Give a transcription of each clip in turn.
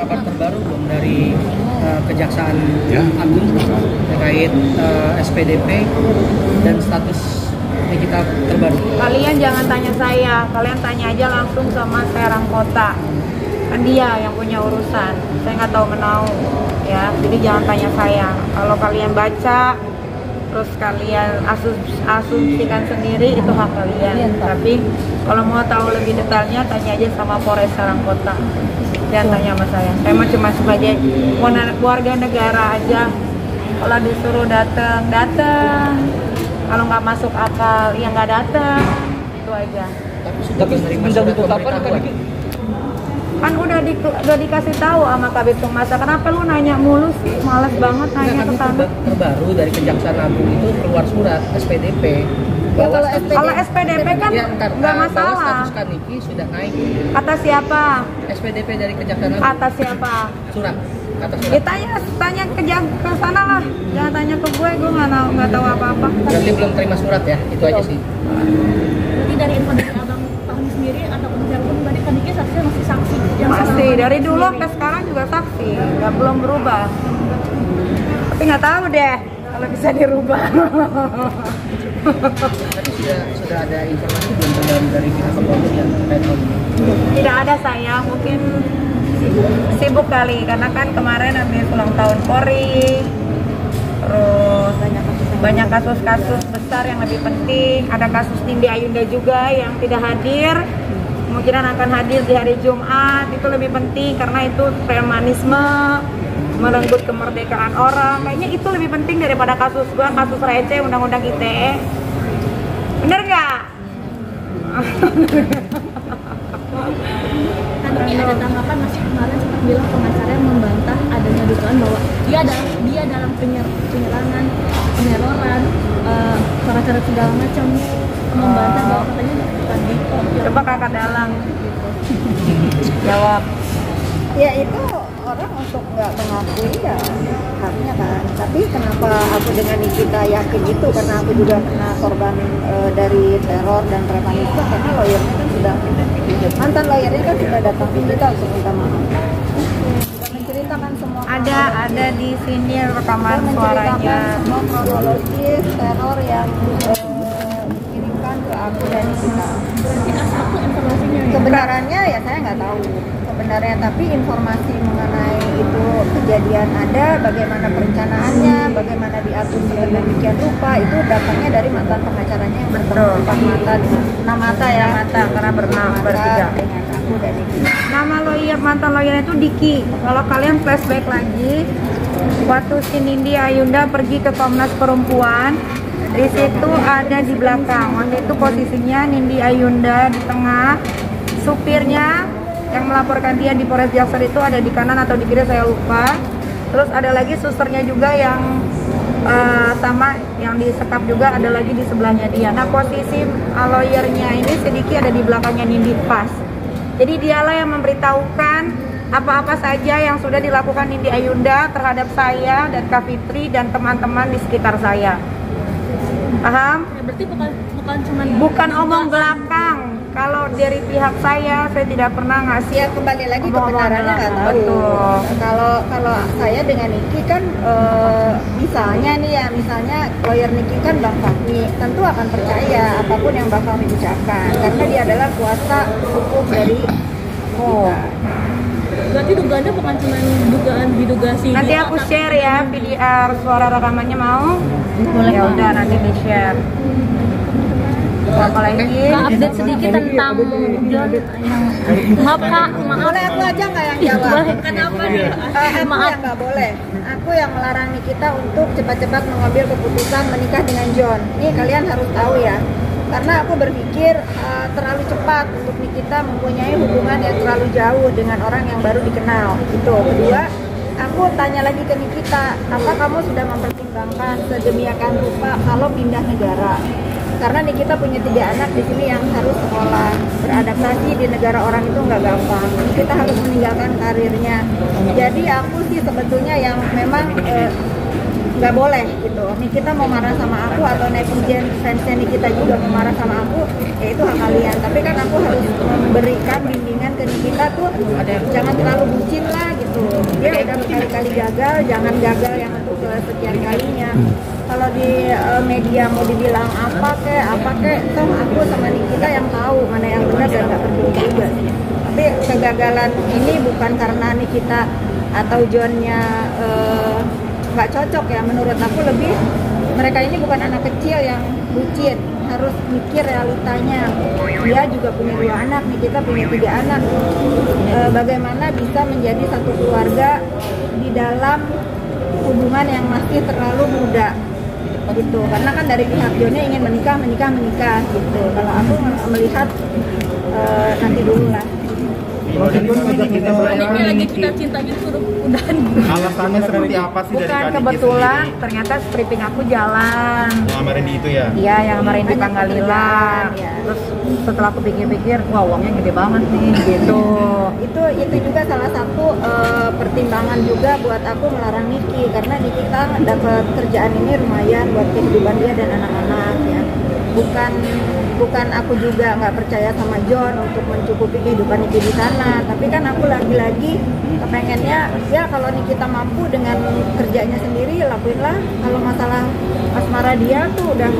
kabar terbaru belum dari Kejaksaan Agung terkait SPDP dan status Nikita terbaru? Kalian jangan tanya saya, kalian tanya aja langsung sama Serang Kota. Kan dia yang punya urusan, saya nggak tahu menau ya, jadi jangan tanya saya. Kalau kalian baca terus kalian asumsikan sendiri, itu hak kalian. Tapi kalau mau tahu lebih detailnya tanya aja sama Polres Serang Kota, jangan tanya sama saya mah cuma sebagai warga negara aja. Kalau disuruh datang, kalau nggak masuk akal ya nggak datang, itu aja. Tapi sudah ditetapkan Kan udah dikasih tahu sama Kabid Humas. Kenapa lu nanya mulu sih? Males banget nanya ke sana. Terbaru dari Kejaksaan Agung itu keluar surat SPDP. Kalau SPDP kan nggak masalah. Status Kaniki sudah naik. Kata siapa? SPDP dari Kejaksaan Agung. Kata siapa? Surat. Kata surat. Tanya ke sana lah. Jangan tanya ke gue nggak tahu apa-apa. Berarti belum terima surat ya? Itu aja sih. Jadi dari info dari Abang Fahmi sendiri atau Komisar pun berarti Kaniki saksinya masih saksi. Masih dari dulu sampai sekarang juga saksi, belum berubah. Tapi nggak tahu deh kalau bisa dirubah. Tapi sudah ada informasi belum dari pihak kepolisian terkait hal ini? Tidak ada, saya mungkin sibuk kali karena kan kemarin habis ulang tahun Polri, terus banyak kasus-kasus besar yang lebih penting. Ada kasus Nindi Ayunda juga yang tidak hadir, kemungkinan akan hadir di hari Jumat. Itu lebih penting karena itu premanisme, merenggut kemerdekaan orang. Kayaknya itu lebih penting daripada kasus receh undang-undang ITE. Bener nggak? Ini ada tanggapan masih kemarin sempat bilang pengacaranya membantah adanya dugaan bahwa dia dalam penyerangan, peneroran, cara-cara segala macam, membantah bahwa katanya bukan Diko. Coba Kakak Dalang jawab. Ya itu orang untuk nggak mengakui ya haknya kan. Tapi kenapa aku dengan Nikita yakin itu, karena aku juga kena korban dari teror dan premanisme, karena lawyernya kan sudah, mantan lawyernya kan sudah datang ke kita untuk minta maaf. Sudah menceritakan semua. Ada di sini rekaman suaranya. Semua kronologis teror yang dikirimkan ke aku dan Nikita. Aku informasinya ya. Kebenarannya ya saya nggak tahu kebenarannya, tapi informasi mengenai itu kejadian ada, bagaimana perencanaannya, bagaimana diatur sedemikian rupa, itu datangnya dari mantan pengacaranya yang bertemu empat mata dengan enam mata ya, karena bertiga dengan aku dan Nikita. Nama mantan lawyernya itu Diki. Kalau kalian flashback lagi, waktu si Nindi Ayunda pergi ke Komnas Perempuan, di situ ada di belakang. Waktu itu posisinya Nindi Ayunda di tengah, supirnya yang melaporkan dia di Polres Jaksel itu ada di kanan atau di kiri saya lupa. Terus ada lagi susternya juga yang sama yang disekap juga, ada lagi di sebelahnya dia. Nah posisi lawyernya ini sedikit ada di belakangnya Nindi pas. Jadi dialah yang memberitahukan apa-apa saja yang sudah dilakukan Nindi Ayunda terhadap saya dan Kak Fitri dan teman-teman di sekitar saya. Paham? Ya, berarti bukan omong belakang. Kalau dari pihak saya tidak pernah ngasih. Ya kembali lagi kebenarannya nggak tahu. Betul. Kalau saya dengan Niki kan misalnya nih ya, misalnya lawyer Niki kan Bang Fahmi, tentu akan percaya apapun yang Bang Fahmi ucapkan karena dia adalah kuasa hukum dari kita. Berarti dugaannya bukan cuma dugaan didugasi. Nanti aku share ya VDR suara rekamannya, mau? Boleh. Ya udah nanti di share. Apa lagi? Update sedikit tentang John yang maaf Kak, maaf. Boleh aku aja nggak yang jawab? Kenapa nih? Aku yang nggak boleh. Aku yang melarang Nikita untuk cepat-cepat mengambil keputusan menikah dengan John. Ini kalian harus tahu ya. Karena aku berpikir terlalu cepat untuk Nikita mempunyai hubungan yang terlalu jauh dengan orang yang baru dikenal. Itu. Kedua, aku tanya lagi ke Nikita, apa kamu sudah mempertimbangkan sedemikian rupa kalau pindah negara? Karena Nikita punya 3 anak di sini yang harus sekolah, beradaptasi di negara orang itu nggak gampang. Nikita harus meninggalkan karirnya. Jadi aku sih sebetulnya yang memang nggak boleh gitu. Nikita mau marah sama aku atau netizen fansnya Nikita juga mau marah sama aku, ya itu hak kalian. Tapi kan aku harus memberikan bimbingan ke Nikita tuh, jangan terlalu bucin lah gitu. sekali gagal, jangan gagal yang untuk kesekian kalinya. Kalau di media mau dibilang apa kek, toh aku sama Nikita yang tahu mana yang benar dan nggak perlu juga. Tapi kegagalan ini bukan karena Nikita atau Johnnya nggak cocok ya. Menurut aku lebih mereka ini bukan anak kecil yang bucin, harus mikir realitanya. Dia juga punya 2 anak, Nikita punya 3 anak. Bagaimana bisa menjadi satu keluarga di dalam hubungan yang masih terlalu muda gitu, karena kan dari pihak Johnnya ingin menikah gitu. Kalau aku melihat nanti dulu lah. Ini lagi cinta-cinta gitu suruh udahan. Alasannya seperti apa sih dari Bukan Kak Niki kebetulan, sendiri? ternyata stripping aku jalan. Ngamarin di itu ya? Iya, yang kemarin di Banyak Panggalila. pekerjaan, ya. Terus setelah aku pikir-pikir, wah uangnya gede banget nih gitu. Itu juga salah satu pertimbangan juga buat aku melarang Niki, karena Nikita dapat kerjaan ini lumayan buat kehidupan dia dan anak-anak ya. Bukan aku juga nggak percaya sama John untuk mencukupi kehidupan Niki di sana, tapi kan aku lagi-lagi kepengennya ya kalau Nikita mampu dengan kerjanya sendiri lakuinlah. Kalau masalah asmara dia tuh udah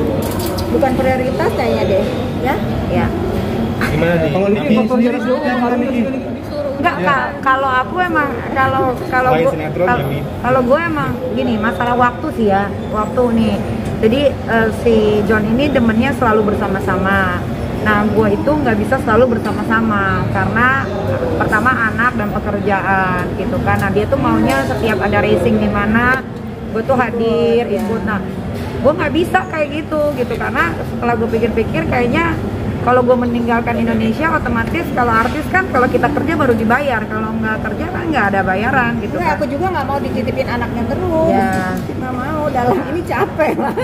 bukan prioritas kayaknya deh ya. Ya. Gimana nih? Enggak, kalau aku emang kalau Lain gua- sinetron, kalau- Jami. kalau gue emang gini, masalah waktu sih ya, waktu nih. Jadi si John ini demennya selalu bersama-sama. Nah, gue itu nggak bisa selalu bersama-sama karena pertama anak dan pekerjaan gitu kan. Nah, dia tuh maunya setiap ada racing di mana gue tuh hadir ikut. Nah, gue nggak bisa kayak gitu karena setelah gue pikir-pikir kayaknya kalau gue meninggalkan Indonesia otomatis kalau artis kan kalau kita kerja baru dibayar, kalau nggak kerja kan nggak ada bayaran gitu Nggak, kan. aku juga nggak mau dititipin anaknya terus. Ya. Nggak mau, dalam ini capek lah.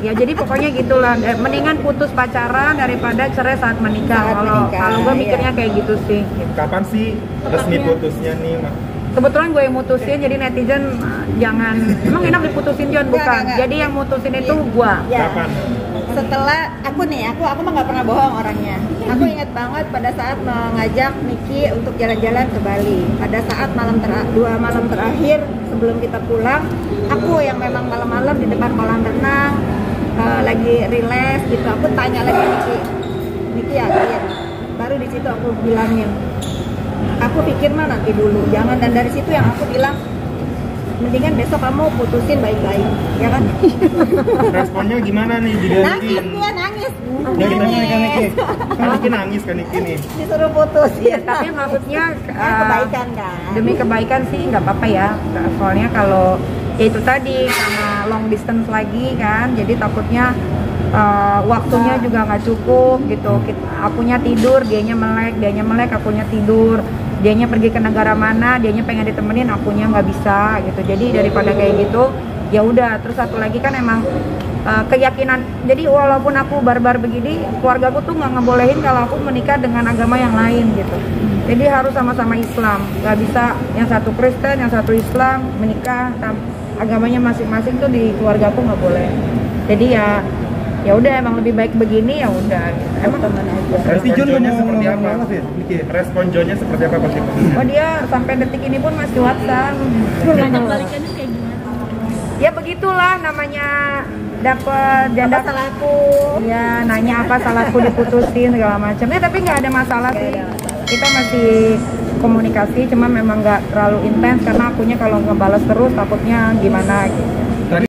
Ya jadi pokoknya gitulah. Mendingan putus pacaran daripada cerai saat menikah. Saat menikah, Kalau gue mikirnya iya. kayak gitu sih. Kapan sih resmi putusnya nih, Mak? Kebetulan gue yang mutusin, jadi netizen jangan. Emang enak diputusin John? Bukan. Enggak. Jadi yang mutusin itu gue. Ya. Kapan? Setelah aku mah nggak pernah bohong orangnya. Aku ingat banget pada saat mengajak Niki untuk jalan-jalan ke Bali. Pada saat 2 malam terakhir sebelum kita pulang, aku yang memang malam-malam di depan kolam renang lagi relax gitu. Aku tanya lagi Niki yakin? Baru di situ aku bilangin, aku pikir mah nanti dulu, jangan. Dan dari situ yang aku bilang, mendingan besok kamu putusin baik-baik, ya kan? Responnya gimana nih? Nangis dia, nangis. Ya gimana nih Kak Niki? Kan Niki nangis kan Niki nih. Disuruh putus. Iya, tapi maksudnya Kebaikan kan. demi kebaikan sih nggak apa-apa ya. Soalnya kalau ya itu tadi karena long distance lagi kan, jadi takutnya waktunya juga nggak cukup gitu. Akunya tidur, dianya melek, akunya tidur. Dianya pergi ke negara mana, dianya pengen ditemenin, akunya nggak bisa gitu. Jadi daripada kayak gitu, ya udah. Terus satu lagi kan emang keyakinan. Jadi walaupun aku barbar begini, keluargaku tuh nggak ngebolehin kalau aku menikah dengan agama yang lain gitu. Jadi harus sama-sama Islam. Nggak bisa yang satu Kristen, yang satu Islam menikah agamanya masing-masing tuh di keluargaku nggak boleh. Jadi ya udah emang lebih baik begini ya udah. Emang teman aja. Respon Johnnya seperti apa? Respon Johnnya seperti apa pasti? Oh dia sampai detik ini pun masih WhatsApp. Nanya balikannya kayak gimana? Ya begitulah namanya dapat janda Salahku. ya nanya apa salahku diputusin segala macam ya, tapi nggak ada masalah sih. Kita masih komunikasi, cuma memang nggak terlalu intens karena akunya kalau ngebales terus takutnya gimana gitu.